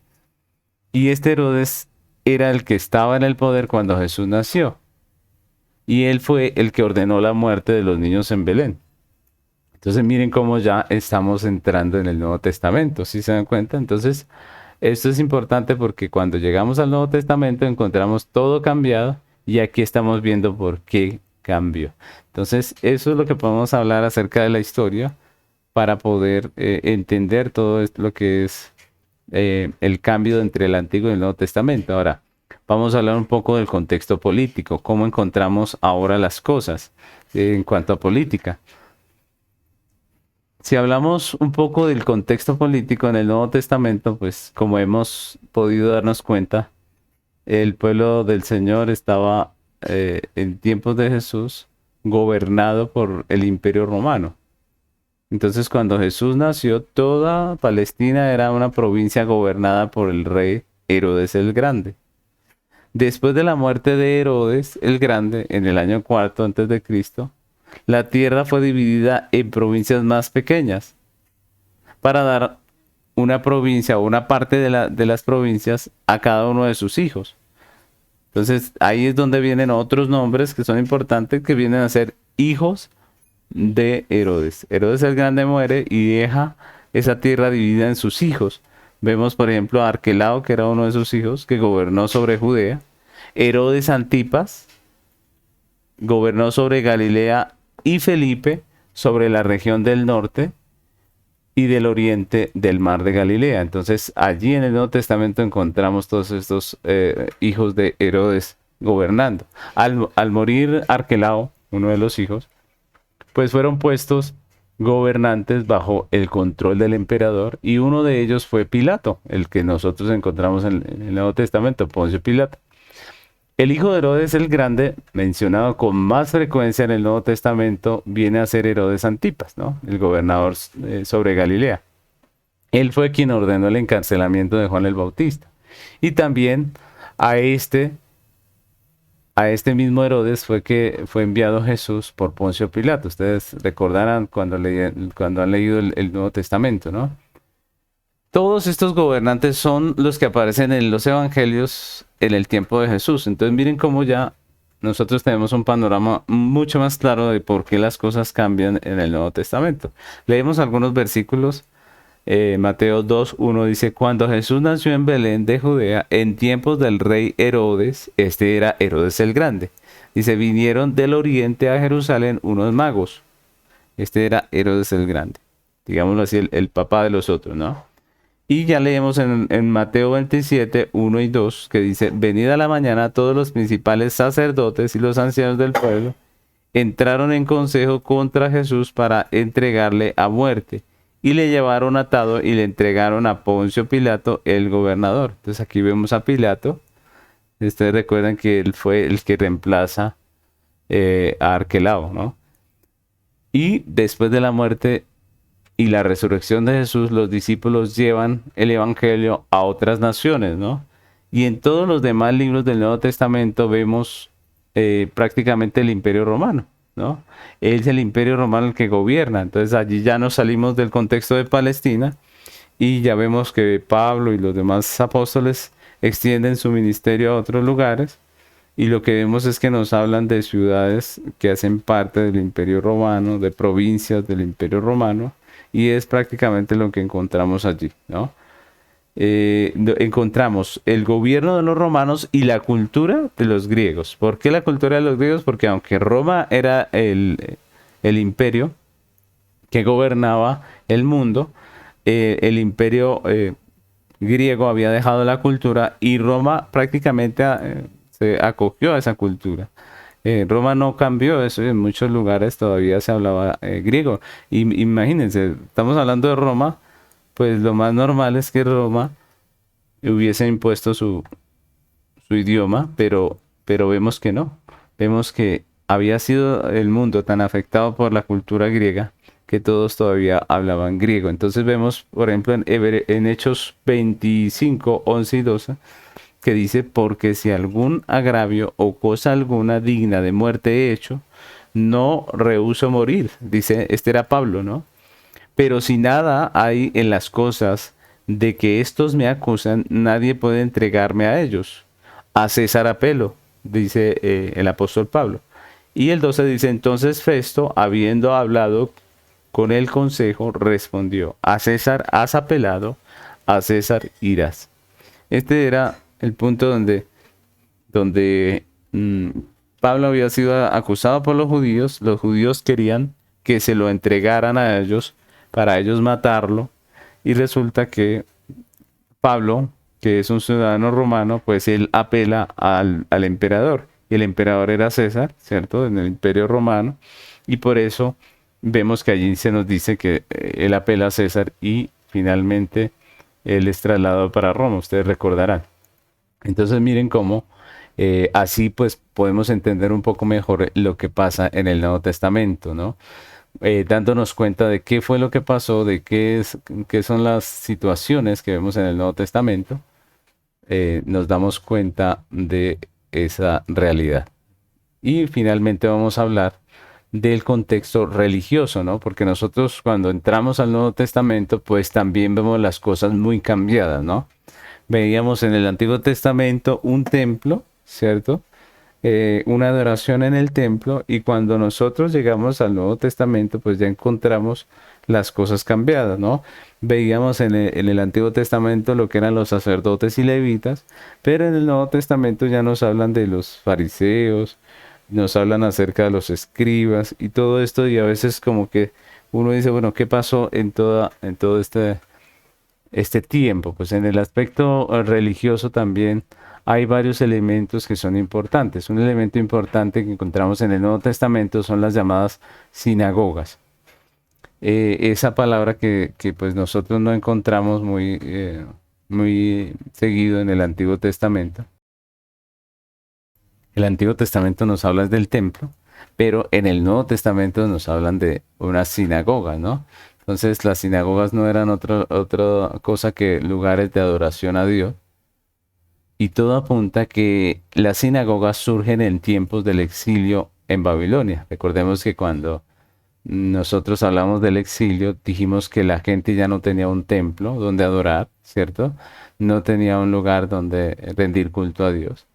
Y este Herodes era el que estaba en el poder cuando Jesús nació. Y él fue el que ordenó la muerte de los niños en Belén. Entonces miren cómo ya estamos entrando en el Nuevo Testamento, ¿sí se dan cuenta? Entonces, esto es importante porque cuando llegamos al Nuevo Testamento encontramos todo cambiado y aquí estamos viendo por qué cambió. Entonces, eso es lo que podemos hablar acerca de la historia para poder entender todo lo que es el cambio entre el Antiguo y el Nuevo Testamento. Ahora, vamos a hablar un poco del contexto político, cómo encontramos ahora las cosas en cuanto a política. Si hablamos un poco del contexto político en el Nuevo Testamento, pues como hemos podido darnos cuenta, el pueblo del Señor estaba en tiempos de Jesús gobernado por el Imperio Romano. Entonces cuando Jesús nació, toda Palestina era una provincia gobernada por el rey Herodes el Grande. Después de la muerte de Herodes el Grande, en el año 4 antes de Cristo, la tierra fue dividida en provincias más pequeñas para dar una provincia o una parte de las provincias a cada uno de sus hijos. Entonces ahí es donde vienen otros nombres que son importantes, que vienen a ser hijos de Herodes. Herodes el Grande muere y deja esa tierra dividida en sus hijos. Vemos, por ejemplo, a Arquelao, que era uno de sus hijos, que gobernó sobre Judea. Herodes Antipas gobernó sobre Galilea y Felipe sobre la región del norte y del oriente del mar de Galilea. Entonces, allí en el Nuevo Testamento encontramos todos estos hijos de Herodes gobernando. Al morir Arquelao, uno de los hijos, pues fueron puestos gobernantes bajo el control del emperador, y uno de ellos fue Pilato, el que nosotros encontramos en el Nuevo Testamento, Poncio Pilato. El hijo de Herodes el Grande, mencionado con más frecuencia en el Nuevo Testamento, viene a ser Herodes Antipas, ¿no? El gobernador sobre Galilea. Él fue quien ordenó el encarcelamiento de Juan el Bautista. Y también a este mismo Herodes fue que fue enviado Jesús por Poncio Pilato. Ustedes recordarán cuando han leído el Nuevo Testamento, ¿no? Todos estos gobernantes son los que aparecen en los evangelios en el tiempo de Jesús. Entonces miren cómo ya nosotros tenemos un panorama mucho más claro de por qué las cosas cambian en el Nuevo Testamento. Leemos algunos versículos. Mateo 2:1 dice: cuando Jesús nació en Belén de Judea, en tiempos del rey Herodes, este era Herodes el Grande. Dice: vinieron del oriente a Jerusalén unos magos. Este era Herodes el Grande. Digámoslo así, el papá de los otros, ¿no? Y ya leemos en Mateo 27:1 y 2, que dice: venida la mañana, todos los principales sacerdotes y los ancianos del pueblo entraron en consejo contra Jesús para entregarle a muerte. Y le llevaron atado y le entregaron a Poncio Pilato, el gobernador. Entonces aquí vemos a Pilato. Ustedes recuerdan que él fue el que reemplaza a Arquelao, ¿no? Y después de la muerte y la resurrección de Jesús, los discípulos llevan el evangelio a otras naciones, ¿no? Y en todos los demás libros del Nuevo Testamento vemos prácticamente el Imperio Romano, ¿no? Es el Imperio Romano el que gobierna. Entonces allí ya nos salimos del contexto de Palestina y ya vemos que Pablo y los demás apóstoles extienden su ministerio a otros lugares, y lo que vemos es que nos hablan de ciudades que hacen parte del Imperio Romano, de provincias del Imperio Romano, y es prácticamente lo que encontramos allí, ¿no? Encontramos el gobierno de los romanos y la cultura de los griegos. ¿Por qué la cultura de los griegos? Porque aunque Roma era el imperio que gobernaba el mundo, el imperio griego había dejado la cultura, y Roma prácticamente se acogió a esa cultura. Roma no cambió eso, en muchos lugares todavía se hablaba griego. Y imagínense, estamos hablando de Roma, pues lo más normal es que Roma hubiese impuesto su idioma, pero vemos que no. Vemos que había sido el mundo tan afectado por la cultura griega que todos todavía hablaban griego. Entonces vemos, por ejemplo, en Hechos 25:11 y 12, que dice: porque si algún agravio o cosa alguna digna de muerte he hecho, no rehúso morir. Dice, este era Pablo, ¿no? Pero si nada hay en las cosas de que estos me acusan, nadie puede entregarme a ellos. A César apelo, dice el apóstol Pablo. Y el 12 dice: entonces Festo, habiendo hablado con el consejo, respondió: a César has apelado, a César irás. Este era el punto donde Pablo había sido acusado por los judíos. Los judíos querían que se lo entregaran a ellos para ellos matarlo, y resulta que Pablo, que es un ciudadano romano, pues él apela al emperador, y el emperador era César, ¿cierto? En el Imperio Romano, y por eso vemos que allí se nos dice que él apela a César y finalmente él es trasladado para Roma, ustedes recordarán. Entonces miren cómo así pues podemos entender un poco mejor lo que pasa en el Nuevo Testamento, ¿no? Dándonos cuenta de qué fue lo que pasó, de qué son las situaciones que vemos en el Nuevo Testamento, nos damos cuenta de esa realidad. Y finalmente vamos a hablar del contexto religioso, ¿no? Porque nosotros cuando entramos al Nuevo Testamento, pues también vemos las cosas muy cambiadas, ¿no? Veíamos en el Antiguo Testamento un templo, ¿cierto? Una adoración en el templo, y cuando nosotros llegamos al Nuevo Testamento, pues ya encontramos las cosas cambiadas, ¿no? Veíamos en el Antiguo Testamento lo que eran los sacerdotes y levitas, pero en el Nuevo Testamento ya nos hablan de los fariseos, nos hablan acerca de los escribas y todo esto, y a veces como que uno dice, bueno, ¿qué pasó en todo este tiempo? Pues en el aspecto religioso también hay varios elementos que son importantes. Un elemento importante que encontramos en el Nuevo Testamento son las llamadas sinagogas. Esa palabra que pues nosotros no encontramos muy seguido en el Antiguo Testamento. El Antiguo Testamento nos habla del templo, pero en el Nuevo Testamento nos hablan de una sinagoga, ¿no? Entonces las sinagogas no eran otra cosa que lugares de adoración a Dios. Y todo apunta que las sinagogas surgen en tiempos del exilio en Babilonia. Recordemos que cuando nosotros hablamos del exilio, dijimos que la gente ya no tenía un templo donde adorar, ¿cierto? No tenía un lugar donde rendir culto a Dios.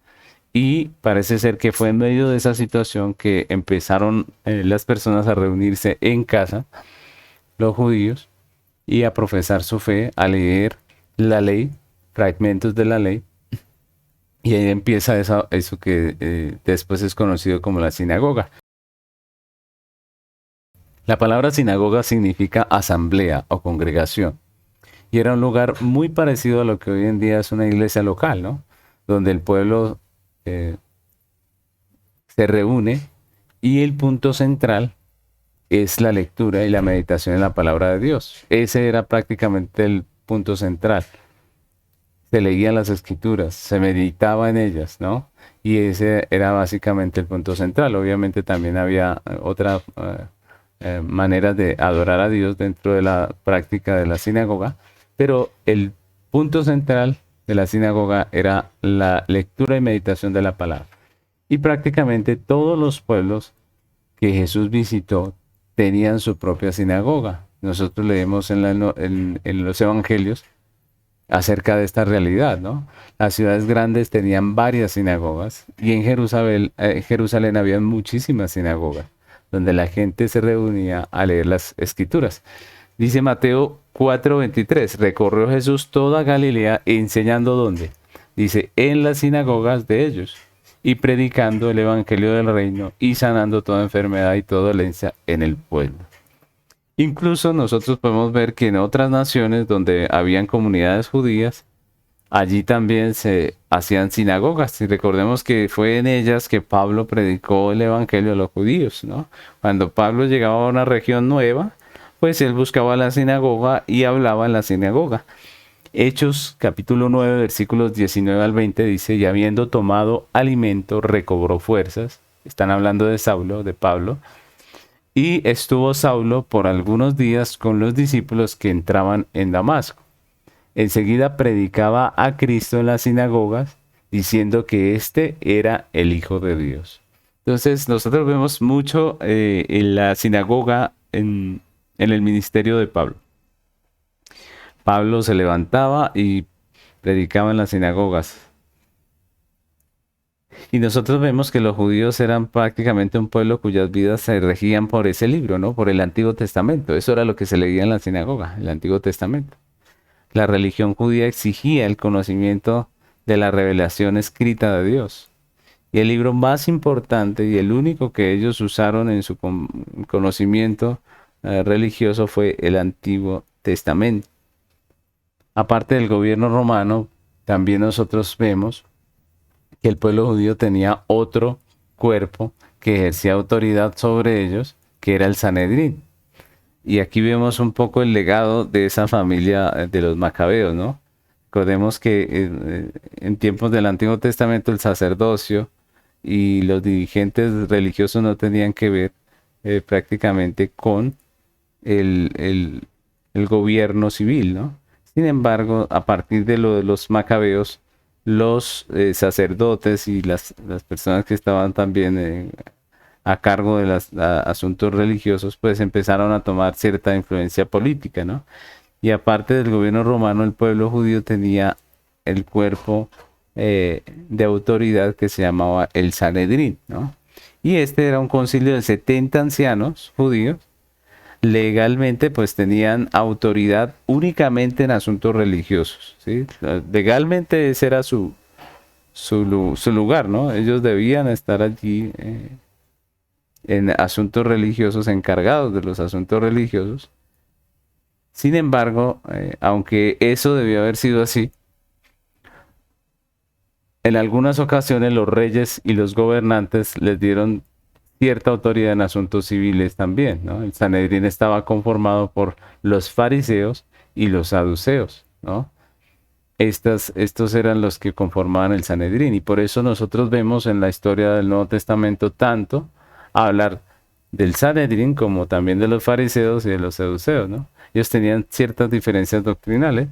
Y parece ser que fue en medio de esa situación que empezaron las personas a reunirse en casa, los judíos, y a profesar su fe, a leer la ley, fragmentos de la ley. Y ahí empieza eso que después es conocido como la sinagoga. La palabra sinagoga significa asamblea o congregación. Y era un lugar muy parecido a lo que hoy en día es una iglesia local, ¿no? Donde el pueblo se reúne, y el punto central es la lectura y la meditación en la palabra de Dios. Ese era prácticamente el punto central. Se leían las escrituras, se meditaba en ellas, ¿no? Y ese era básicamente el punto central. Obviamente también había otras maneras de adorar a Dios dentro de la práctica de la sinagoga, pero el punto central de la sinagoga era la lectura y meditación de la palabra. Y prácticamente todos los pueblos que Jesús visitó tenían su propia sinagoga. Nosotros leemos en los evangelios acerca de esta realidad, ¿no? Las ciudades grandes tenían varias sinagogas, y en Jerusalén había muchísimas sinagogas donde la gente se reunía a leer las escrituras. Dice Mateo 4:23, recorrió Jesús toda Galilea enseñando ¿dónde? Dice, en las sinagogas de ellos, y predicando el evangelio del reino y sanando toda enfermedad y toda dolencia en el pueblo. Incluso nosotros podemos ver que en otras naciones donde habían comunidades judías, allí también se hacían sinagogas. Y recordemos que fue en ellas que Pablo predicó el evangelio a los judíos, ¿no? Cuando Pablo llegaba a una región nueva, pues él buscaba la sinagoga y hablaba en la sinagoga. Hechos capítulo 9 versículos 19 al 20 dice, y habiendo tomado alimento recobró fuerzas. Están hablando de Saulo, de Pablo. Y estuvo Saulo por algunos días con los discípulos que entraban en Damasco. Enseguida predicaba a Cristo en las sinagogas, diciendo que éste era el Hijo de Dios. Entonces nosotros vemos mucho en la sinagoga en el ministerio de Pablo. Pablo se levantaba y predicaba en las sinagogas. Y nosotros vemos que los judíos eran prácticamente un pueblo cuyas vidas se regían por ese libro, ¿no? Por el Antiguo Testamento. Eso era lo que se leía en la sinagoga, el Antiguo Testamento. La religión judía exigía el conocimiento de la revelación escrita de Dios. Y el libro más importante y el único que ellos usaron en su conocimiento religioso fue el Antiguo Testamento. Aparte del gobierno romano, también nosotros vemos que el pueblo judío tenía otro cuerpo que ejercía autoridad sobre ellos, que era el Sanedrín. Y aquí vemos un poco el legado de esa familia de los macabeos, ¿no? Recordemos que en tiempos del Antiguo Testamento el sacerdocio y los dirigentes religiosos no tenían que ver prácticamente con el gobierno civil, ¿no? Sin embargo, a partir de lo de los macabeos, los sacerdotes y las personas que estaban también a cargo de los asuntos religiosos, pues empezaron a tomar cierta influencia política, ¿no? Y aparte del gobierno romano, el pueblo judío tenía el cuerpo de autoridad que se llamaba el Sanedrín, ¿no? Y este era un concilio de 70 ancianos judíos. Legalmente, pues tenían autoridad únicamente en asuntos religiosos, ¿sí? Legalmente ese era su lugar, ¿no? Ellos debían estar allí en asuntos religiosos, encargados de los asuntos religiosos. Sin embargo, aunque eso debió haber sido así, en algunas ocasiones los reyes y los gobernantes les dieron cierta autoridad en asuntos civiles también, ¿no? El Sanedrín estaba conformado por los fariseos y los saduceos, ¿no? Estos eran los que conformaban el Sanedrín, y por eso nosotros vemos en la historia del Nuevo Testamento tanto hablar del Sanedrín como también de los fariseos y de los saduceos, ¿no? Ellos tenían ciertas diferencias doctrinales,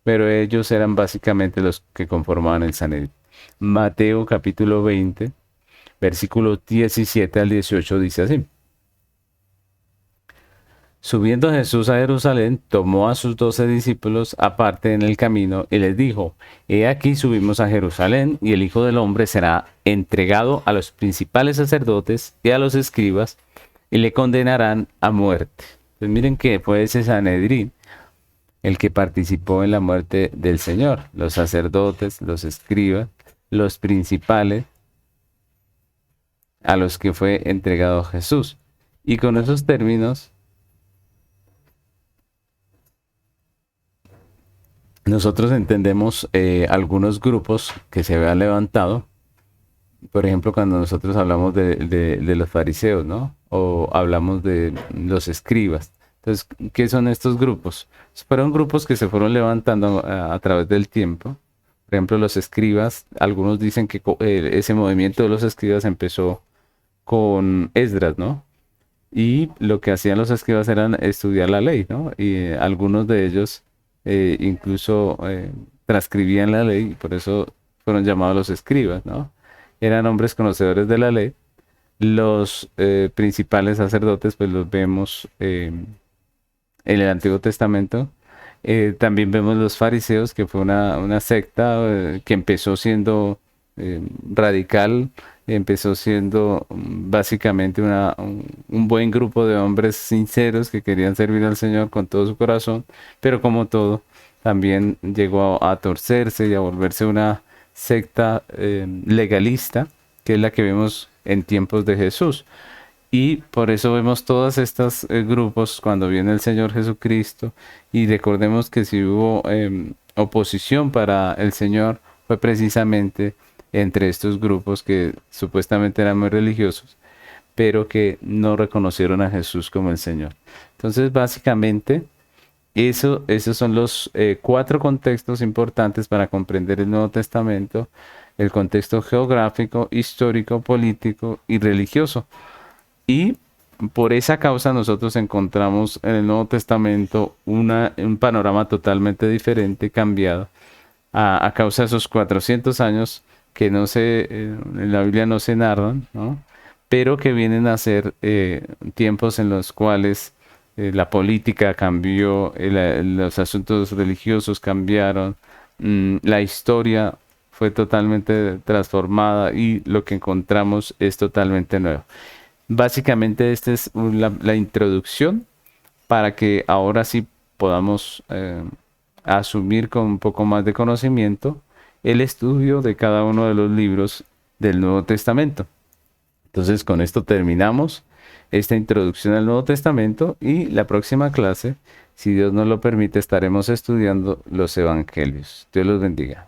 pero ellos eran básicamente los que conformaban el Sanedrín. Mateo capítulo 20, versículo 17 al 18 dice así: Subiendo Jesús a Jerusalén, tomó a sus 12 discípulos aparte en el camino y les dijo: He aquí subimos a Jerusalén, y el Hijo del Hombre será entregado a los principales sacerdotes y a los escribas, y le condenarán a muerte. Pues miren que fue ese Sanedrín el que participó en la muerte del Señor. Los sacerdotes, los escribas, los principales, a los que fue entregado Jesús. Y con esos términos, nosotros entendemos algunos grupos que se habían levantado. Por ejemplo, cuando nosotros hablamos de los fariseos, ¿no? O hablamos de los escribas. Entonces, ¿qué son estos grupos? Fueron grupos que se fueron levantando a través del tiempo. Por ejemplo, los escribas, algunos dicen que ese movimiento de los escribas empezó con Esdras, ¿no? Y lo que hacían los escribas eran estudiar la ley, ¿no? Y algunos de ellos incluso transcribían la ley, y por eso fueron llamados los escribas, ¿no? Eran hombres conocedores de la ley. Los principales sacerdotes, pues los vemos en el Antiguo Testamento. También vemos los fariseos, que fue una secta que empezó siendo radical, empezó siendo básicamente un buen grupo de hombres sinceros que querían servir al Señor con todo su corazón, pero como todo, también llegó a torcerse y a volverse una secta legalista, que es la que vemos en tiempos de Jesús. Y por eso vemos todas estas grupos cuando viene el Señor Jesucristo. Y recordemos que si hubo oposición para el Señor, fue precisamente entre estos grupos que supuestamente eran muy religiosos, pero que no reconocieron a Jesús como el Señor. Entonces, básicamente, esos son los 4 contextos importantes para comprender el Nuevo Testamento: el contexto geográfico, histórico, político y religioso. Y por esa causa nosotros encontramos en el Nuevo Testamento un panorama totalmente diferente, cambiado, a causa de esos 400 años que en la Biblia no se narran, ¿no? Pero que vienen a ser tiempos en los cuales la política cambió, los asuntos religiosos cambiaron, la historia fue totalmente transformada, y lo que encontramos es totalmente nuevo. Básicamente esta es la introducción para que ahora sí podamos asumir con un poco más de conocimiento el estudio de cada uno de los libros del Nuevo Testamento. Entonces, con esto terminamos esta introducción al Nuevo Testamento, y la próxima clase, si Dios nos lo permite, estaremos estudiando los Evangelios. Dios los bendiga.